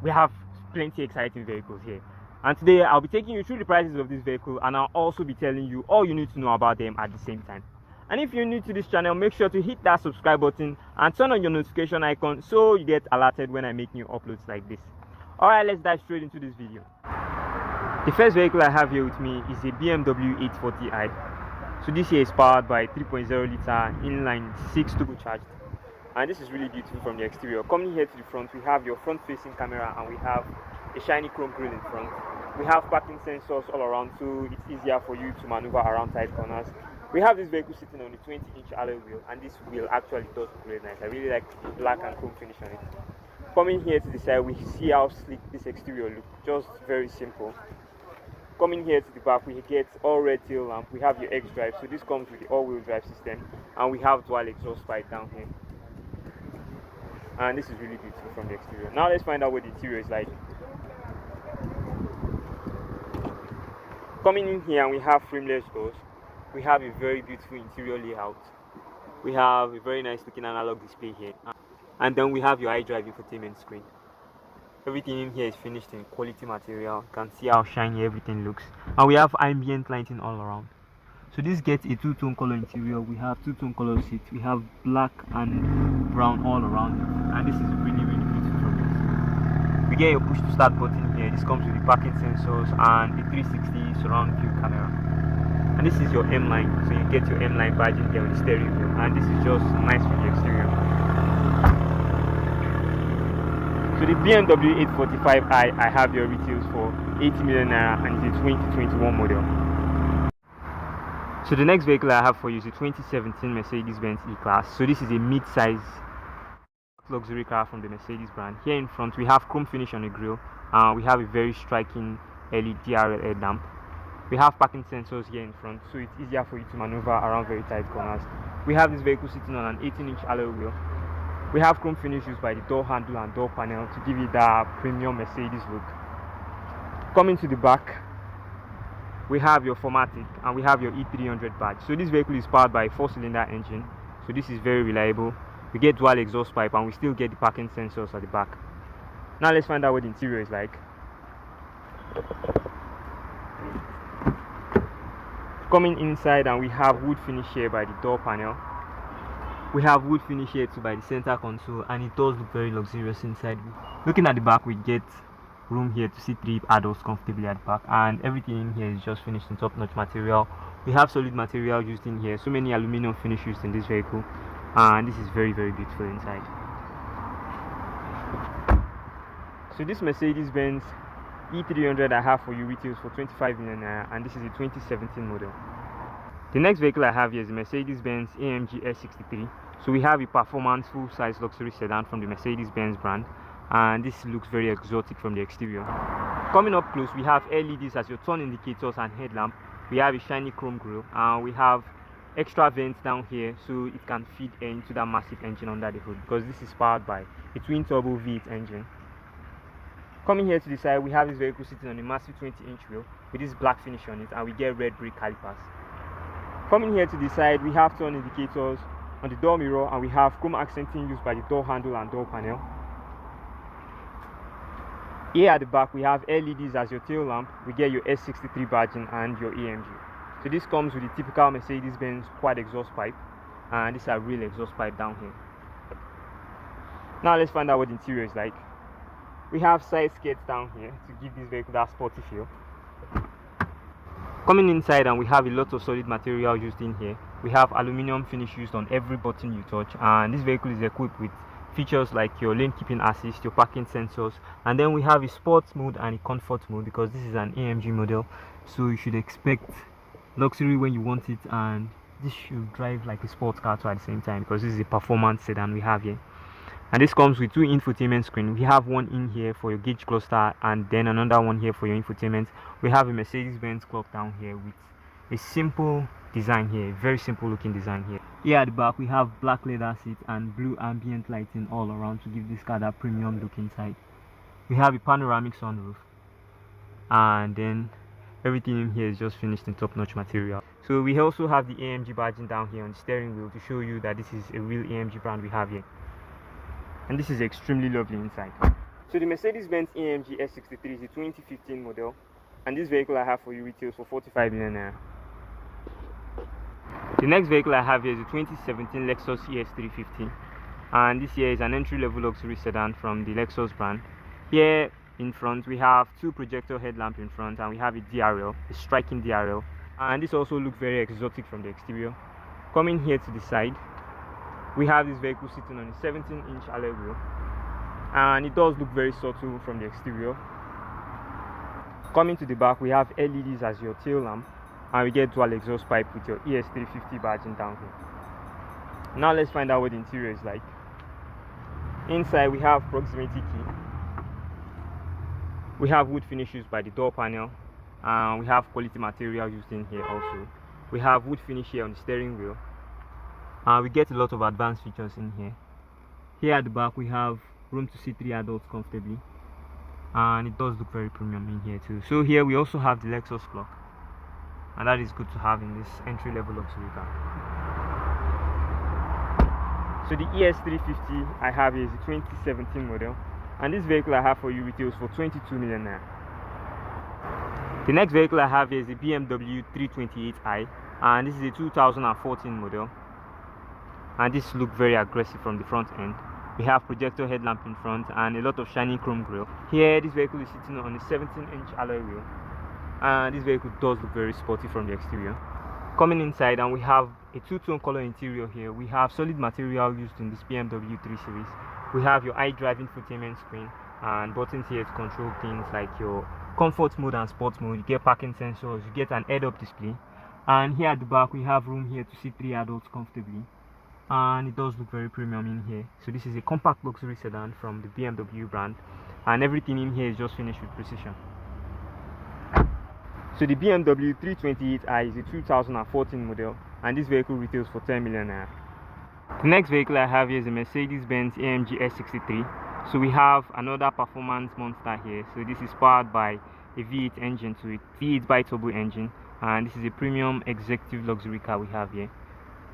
we have plenty exciting vehicles here, and today I'll be taking you through the prices of this vehicle, and I'll also be telling you all you need to know about them at the same time. And if you're new to this channel, make sure to hit that subscribe button and turn on your notification icon so you get alerted when I make new uploads like this. Alright, let's dive straight into this video. The first vehicle I have here with me is a BMW 840i. So this here is powered by 3.0 liter inline 6 turbocharged, and this is really beautiful from the exterior. Coming here to the front, we have your front facing camera, and we have a shiny chrome grille in front. We have parking sensors all around, so it's easier for you to maneuver around tight corners. We have this vehicle sitting on a 20-inch alloy wheel, and this wheel actually does look really nice. I really like the black and chrome finish on it. Coming here to the side, we see how sleek this exterior looks, just very simple. Coming here to the back, we get all red tail lamp. We have your X-Drive, so this comes with the all-wheel drive system, and we have dual exhaust pipe down here. And this is really beautiful from the exterior. Now let's find out what the interior is like. Coming in here, and we have frameless doors. We have a very beautiful interior layout. We have a very nice looking analog display here, and then we have your iDrive infotainment screen. Everything in here is finished in quality material. You can see how shiny everything looks, and we have ambient lighting all around. So this gets a two-tone color interior. We have two-tone color seats. We have black and brown all around it, and this is really beautiful from this. We get your push to start button here. This comes with the parking sensors and the 360 surround view camera. And this is your M line, so you get your M line badge in here on the steering wheel, and this is just nice from the exterior. So the BMW 845i, I have your retails for 80 million naira, and it's a 2021 model. So the next vehicle I have for you is a 2017 Mercedes-Benz EClass. So this is a mid-size luxury car from the Mercedes brand. Here in front we have chrome finish on the grille, we have a very striking LED DRL headlamp. We have parking sensors here in front, so it's easier for you to maneuver around very tight corners. We have this vehicle sitting on an 18-inch alloy wheel. We have chrome finish used by the door handle and door panel to give it that premium Mercedes look. Coming to the back, we have your 4MATIC, and we have your E300 badge. So this vehicle is powered by a 4-cylinder engine, so this is very reliable. We get dual exhaust pipe, and we still get the parking sensors at the back. Now let's find out what the interior is like. Coming inside, and we have wood finish here by the door panel. We have wood finish here too by the center console, and it does look very luxurious inside. Looking at the back, we get room here to sit 3 adults comfortably at the back, and everything in here is just finished in top-notch material. We have solid material used in here, so many aluminum finish used in this vehicle, and this is very beautiful inside. So this Mercedes-Benz E300 I have for you retails for 25 million naira, and this is a 2017 model. The next vehicle I have here is the Mercedes-Benz AMG S63. So we have a performance full-size luxury sedan from the Mercedes-Benz brand, and this looks very exotic from the exterior. Coming up close, we have LEDs as your turn indicators and headlamp. We have a shiny chrome grille, and we have extra vents down here so it can feed air into that massive engine under the hood, because this is powered by a twin turbo V8 engine. Coming here to the side, we have this vehicle sitting on a massive 20-inch wheel with this black finish on it, and we get red brake calipers. Coming here to the side, we have turn indicators on the door mirror, and we have chrome accenting used by the door handle and door panel. Here at the back, we have LEDs as your tail lamp. We get your S63 badging and your AMG. So this comes with the typical Mercedes-Benz quad exhaust pipe, and this is a real exhaust pipe down here. Now let's find out what the interior is like. We have side skirts down here to give this vehicle that sporty feel. Coming inside, and we have a lot of solid material used in here. We have aluminum finish used on every button you touch, and this vehicle is equipped with features like your lane keeping assist, your parking sensors, and then we have a sports mode and a comfort mode, because this is an AMG model, so you should expect luxury when you want it, and this should drive like a sports car too at the same time, because this is a performance sedan we have here. And this comes with 2 infotainment screens. We have one in here for your gauge cluster, and then another one here for your infotainment. We have a Mercedes-Benz clock down here with a simple design here, very simple looking design here. Here at the back, we have black leather seats and blue ambient lighting all around to give this car that premium look inside. We have a panoramic sunroof, and then everything in here is just finished in top-notch material. So we also have the AMG badging down here on the steering wheel to show you that this is a real AMG brand we have here. And this is extremely lovely inside. So the Mercedes-Benz AMG S63 is a 2015 model, and this vehicle I have for you retails for 45 million naira. The next vehicle I have here is a 2017 Lexus ES350, and this here is an entry-level luxury sedan from the Lexus brand. Here in front we have two projector headlamps in front, and we have a DRL, a striking DRL, and this also looks very exotic from the exterior. Coming here to the side, we have this vehicle sitting on a 17-inch alloy wheel, and it does look very subtle from the exterior. Coming to the back, we have LEDs as your tail lamp, and we get dual exhaust pipe with your ES350 badging down here. Now let's find out what the interior is like. Inside we have proximity key, we have wood finishes by the door panel, and we have quality material used in here also. We have wood finish here on the steering wheel, and we get a lot of advanced features in here. Here at the back we have room to sit 3 adults comfortably, and it does look very premium in here too. So here we also have the Lexus clock, and that is good to have in this entry-level luxury car. So the ES350 I have here is a 2017 model, and this vehicle I have for you retails for 22 million naira. The next vehicle I have here is the BMW 328i, and this is a 2014 model, and this looks very aggressive from the front end. We have projector headlamp in front and a lot of shiny chrome grille. Here this vehicle is sitting on a 17-inch alloy wheel, and this vehicle does look very sporty from the exterior. Coming inside, and we have a two-tone color interior here. We have solid material used in this BMW 3 Series. We have your iDrive infotainment screen and buttons here to control things like your comfort mode and sports mode. You get parking sensors, you get an head-up display, and here at the back we have room here to sit 3 adults comfortably, and it does look very premium in here. So this is a compact luxury sedan from the BMW brand, and everything in here is just finished with precision. So the BMW 328i is a 2014 model, and this vehicle retails for 10 million naira. The next vehicle I have here is a Mercedes-Benz AMG S63. So we have another performance monster here. So this is powered by a V8 engine to it, V8 bi-turbo engine, and this is a premium executive luxury car we have here.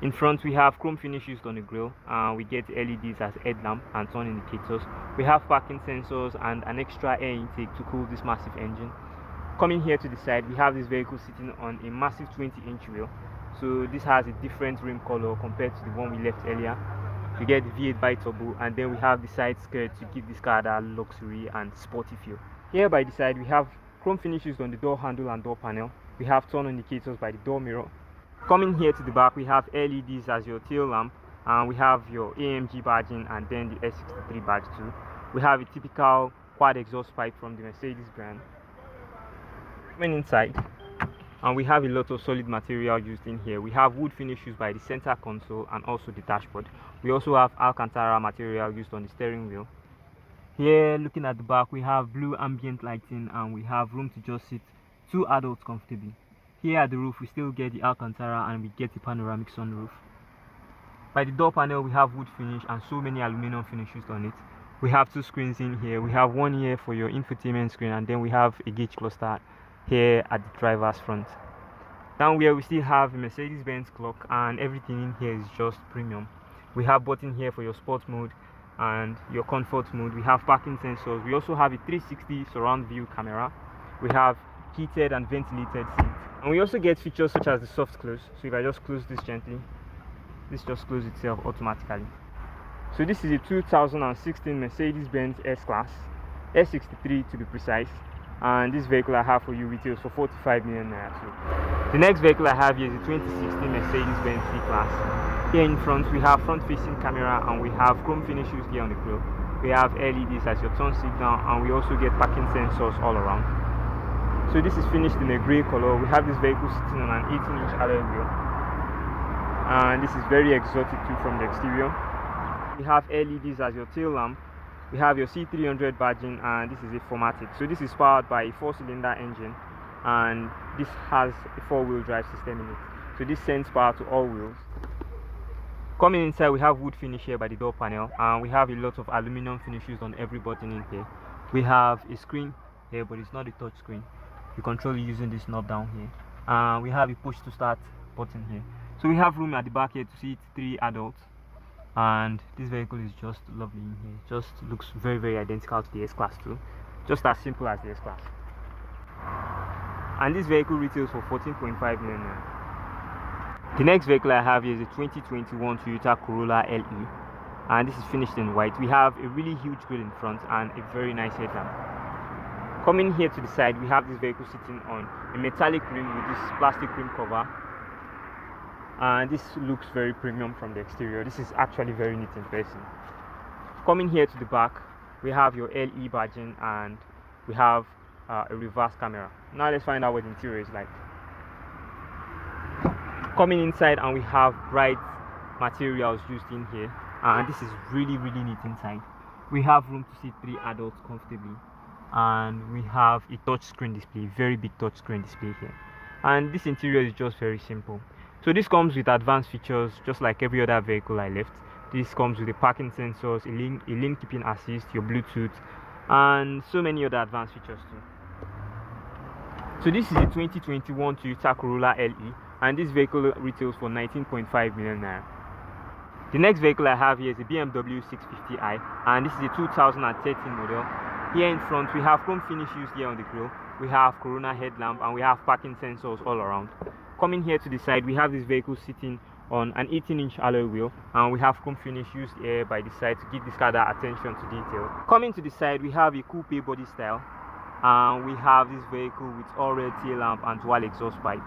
In front we have chrome finishes on the grille, and we get LEDs as headlamp and turn indicators. We have parking sensors and an extra air intake to cool this massive engine. Coming here to the side, we have this vehicle sitting on a massive 20-inch wheel. So this has a different rim color compared to the one we left earlier. We get the V8 bi-turbo, and then we have the side skirt to give this car that luxury and sporty feel. Here by the side we have chrome finishes on the door handle and door panel. We have turn indicators by the door mirror. Coming here to the back, we have LEDs as your tail lamp, and we have your AMG badging and then the S63 badge too. We have a typical quad exhaust pipe from the Mercedes brand. Coming inside, and we have a lot of solid material used in here. We have wood finishes by the center console and also the dashboard. We also have Alcantara material used on the steering wheel. Here looking at the back, we have blue ambient lighting, and we have room to just sit 2 adults comfortably. Here at the roof we still get the Alcantara, and we get the panoramic sunroof. By the door panel we have wood finish and so many aluminum finishes on it. We have 2 screens in here. We have one here for your infotainment screen, and then we have a gauge cluster here at the driver's front. Down here we still have a Mercedes-Benz clock, and everything in here is just premium. We have button here for your sports mode and your comfort mode. We have parking sensors. We also have a 360 surround view camera. We have heated and ventilated seats, and we also get features such as the soft close. So if I just close this gently, this just closes itself automatically. So this is a 2016 Mercedes-Benz S-Class, S63 to be precise, and this vehicle I have for you retails for 45 million naira too. The next vehicle I have here is a 2016 Mercedes-Benz C-Class. Here in front we have front-facing camera, and we have chrome finishes here on the grille. We have LEDs as your turn signal, and we also get parking sensors all around. So this is finished in a grey color. We have this vehicle sitting on an 18-inch alloy wheel, and this is very exotic too from the exterior. We have LEDs as your tail lamp. We have your C300 badging, and this is a 4MATIC. So this is powered by a 4-cylinder engine, and this has a 4-wheel drive system in it. So this sends power to all wheels. Coming inside, we have wood finish here by the door panel, and we have a lot of aluminum finishes on every button in here. We have a screen here, but it's not a touch screen. You control it using this knob down here. We have a push to start button here. So we have room at the back here to seat 3 adults. and this vehicle is just lovely in here. Just looks very identical to the S-Class too, just as simple as the S-Class. And this vehicle retails for 14.5 million naira. The next vehicle I have here is a 2021 Toyota Corolla LE, and this is finished in white. We have a really huge grille in front and a very nice headlamp. Coming here to the side, we have this vehicle sitting on a metallic rim with this plastic rim cover, and this looks very premium from the exterior. This is actually very neat in person. Coming here to the back, we have your LE badging, and we have a reverse camera. Now let's find out what the interior is like. Coming inside, and we have bright materials used in here, and this is really neat inside. We have room to sit 3 adults comfortably, and we have a touch screen display, very big touch screen display here. And this interior is just very simple. So this comes with advanced features just like every other vehicle I left. This comes with the parking sensors, a lane keeping assist, your Bluetooth, and so many other advanced features too. So this is a 2021 Toyota Corolla LE, and this vehicle retails for 19.5 million naira. The next vehicle I have here is a BMW 650i, and this is a 2013 model. Here in front we have chrome finish used here on the grille, we have Corona headlamp, and we have parking sensors all around. Coming here to the side, we have this vehicle sitting on an 18-inch alloy wheel, and we have chrome finish used here by the side to give this car that attention to detail. Coming to the side, we have a coupe body style, and we have this vehicle with all red tail lamp and dual exhaust pipe.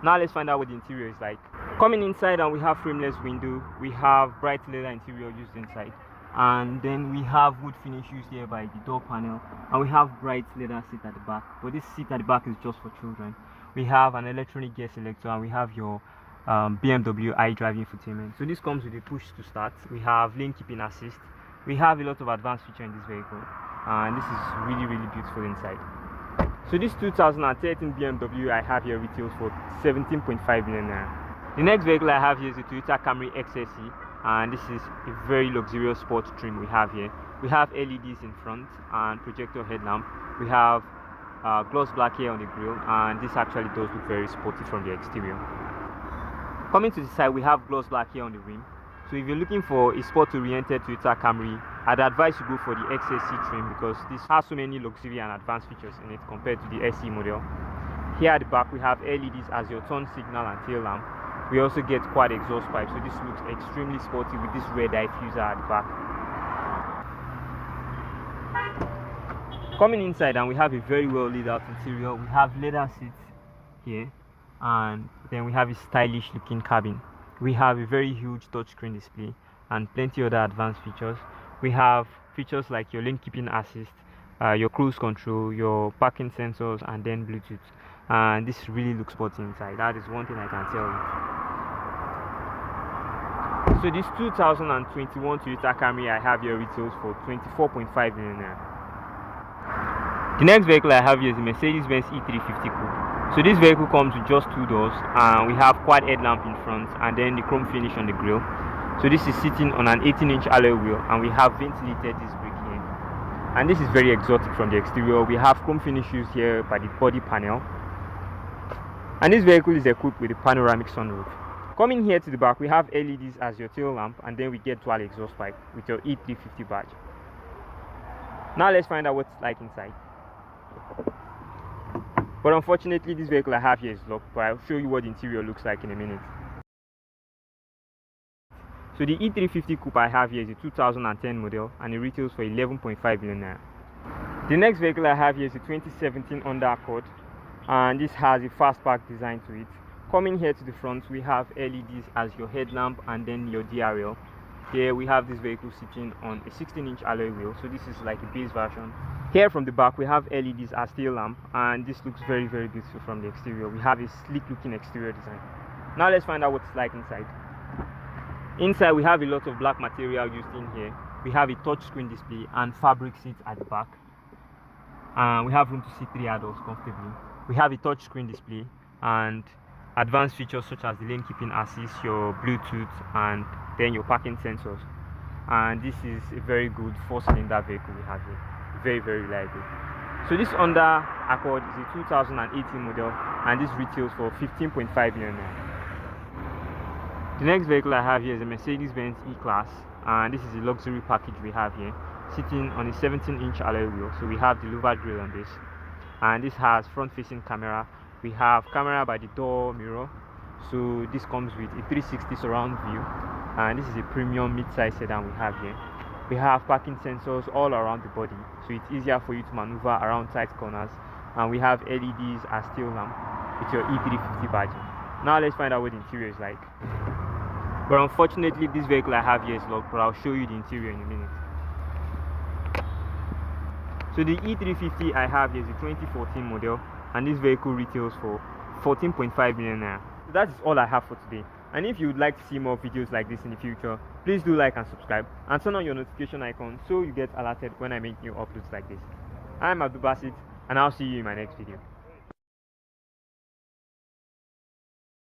Now let's find out what the interior is like. Coming inside, and we have frameless window, we have bright leather interior used inside, and then we have wood finish used here by the door panel, and we have bright leather seat at the back, but this seat at the back is just for children. We have an electronic gear selector, and we have your BMW iDrive infotainment. So this comes with a push to start. We have lane keeping assist. We have a lot of advanced feature in this vehicle, and this is really beautiful inside. So this 2013 BMW I have here retails for 17.5 million naira. The next vehicle I have here is a Toyota Camry XSE, and this is a very luxurious sports trim we have here. We have LEDs in front and projector headlamp. We have gloss black here on the grille, and this actually does look very sporty from the exterior. Coming to the side, we have gloss black here on the rim. So if you're looking for a sport-oriented Toyota Camry, I'd advise you go for the XSE trim because this has so many luxury and advanced features in it compared to the SE model. Here at the back, we have LEDs as your turn signal and tail lamp. We also get quad exhaust pipe, so this looks extremely sporty with this red diffuser at the back. Coming inside, and we have a very well laid out interior. We have leather seats here, and then we have a stylish looking cabin. We have a very huge touchscreen display and plenty other advanced features. We have features like your lane keeping assist, your cruise control, your parking sensors, and then Bluetooth. And this really looks sporty inside. That is one thing I can tell you. So this 2021 Toyota Camry I have here retails for 24.5 million naira. The next vehicle I have here is the MercedesBenz E350 coupe. So this vehicle comes with just 2 doors, and we have quad headlamp in front and then the chrome finish on the grille. So this is sitting on an 18-inch alloy wheel, and we have ventilated disc brake here. And this is very exotic from the exterior. We have chrome finish used here by the body panel. And this vehicle is equipped with a panoramic sunroof. Coming here to the back, we have LEDs as your tail lamp, and then we get dual exhaust pipe with your E350 badge. Now let's find out what's like inside. But unfortunately, this vehicle I have here is locked, but I'll show you what the interior looks like in a minute. So the E350 coupe I have here is a 2010 model, and it retails for 11.5 million naira. The next vehicle I have here is a 2017 Honda Accord, and this has a fastback design to it. Coming here to the front, we have LEDs as your headlamp and then your DRL. Here we have this vehicle sitting on a 16-inch alloy wheel, so this is like a base version. Here from the back, we have LEDs as tail lamp, and this looks very beautiful from the exterior. We have a sleek looking exterior design. Now let's find out what it's like inside. Inside we have a lot of black material used in here. We have a touchscreen display and fabric seats at the back, and we have room to sit 3 adults comfortably. We have a touchscreen display and advanced features such as the lane keeping assist, your Bluetooth, and then your parking sensors. And this is a very good 4-cylinder vehicle we have here. Very reliable. So this Honda Accord is a 2018 model, and this retails for 15.5 million naira. The next vehicle I have here is a Mercedes-Benz E-Class, and this is the luxury package we have here, sitting on a 17-inch alloy wheel. So we have the louvered grille on this, and this has front-facing camera. We have camera by the door mirror, so this comes with a 360 surround view, and this is a premium mid-size sedan we have here. We have parking sensors all around the body, so it's easier for you to maneuver around tight corners, and we have LEDs as tail lamp with your E350 badging. Now let's find out what the interior is like. But unfortunately, this vehicle I have here is locked, but I'll show you the interior in a minute. So the E350 I have here is a 2014 model, and this vehicle retails for 14.5 million naira. So that is all I have for today. And if you would like to see more videos like this in the future, please do like and subscribe, and turn on your notification icon so you get alerted when I make new uploads like this. I'm Abdul Basit, and I'll see you in my next video.